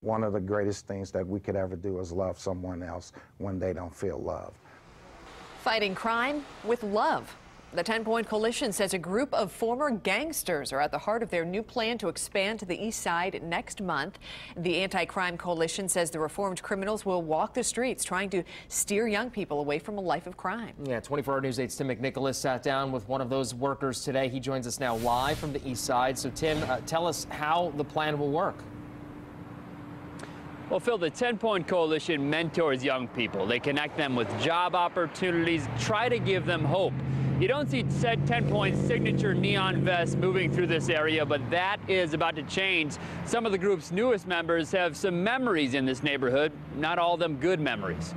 One of the greatest things that we could ever do is love someone else when they don't feel loved. Fighting crime with love. The 10-Point Coalition says a group of former gangsters are at the heart of their new plan to expand to the east side next month. The Anti-Crime Coalition says the reformed criminals will walk the streets trying to steer young people away from a life of crime. Yeah, 24 Hour News 8's Tim McNicholas sat down with one of those workers today. He joins us now live from the east side. So, Tim, tell us how the plan will work. Well, Phil, the 10-Point Coalition mentors young people. They connect them with job opportunities, try to give them hope. You don't see 10-Point's signature neon vest moving through this area, but that is about to change. Some of the group's newest members have some memories in this neighborhood, not all of them good memories.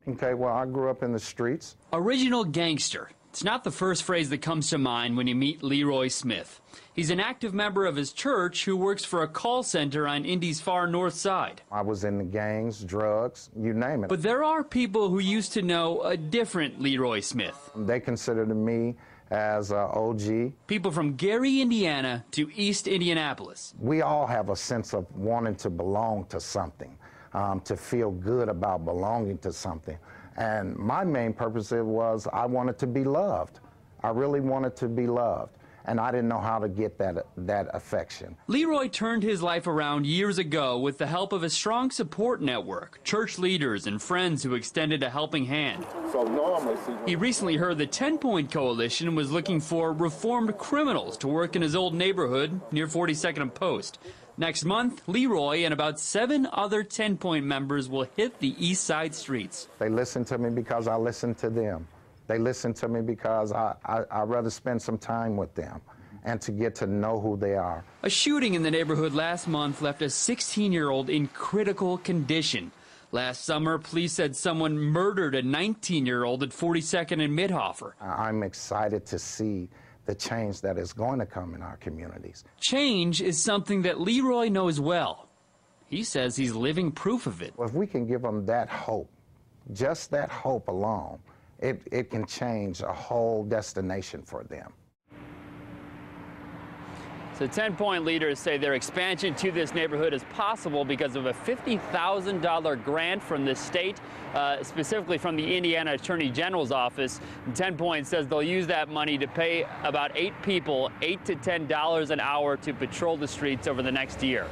Okay, well, I grew up in the streets. Original gangster. It's not the first phrase that comes to mind when you meet Leroy Smith. He's an active member of his church who works for a call center on Indy's far north side. I was in the gangs, drugs, you name it. But there are people who used to know a different Leroy Smith. They considered me as OG. People from Gary, Indiana to East Indianapolis. We all have a sense of wanting to belong to something, to feel good about belonging to something. And my main purpose was I wanted to be loved. I really wanted to be loved. And I didn't know how to get that affection. Leroy turned his life around years ago with the help of a strong support network, church leaders and friends who extended a helping hand. He recently heard the 10-Point Coalition was looking for reformed criminals to work in his old neighborhood near 42nd and Post. Next month, Leroy and about 7 other 10-Point members will hit the east side streets. They listen to me because I listen to them. They listen to me because I'd rather spend some time with them and to get to know who they are. A shooting in the neighborhood last month left a 16-year-old in critical condition. Last summer, police said someone murdered a 19-year-old at 42nd and Midhofer. I'm excited to see the change that is going to come in our communities. Change is something that Leroy knows well. He says he's living proof of it. If we can give them that hope, just that hope alone, it can change a whole destination for them. So 10-Point leaders say their expansion to this neighborhood is possible because of a $50,000 grant from the state, specifically from the Indiana Attorney General's office. 10-Point says they'll use that money to pay about 8 people $8 to $10 an hour to patrol the streets over the next year.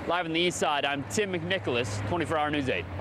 Live on the east side, I'm Tim McNicholas, 24 Hour News 8.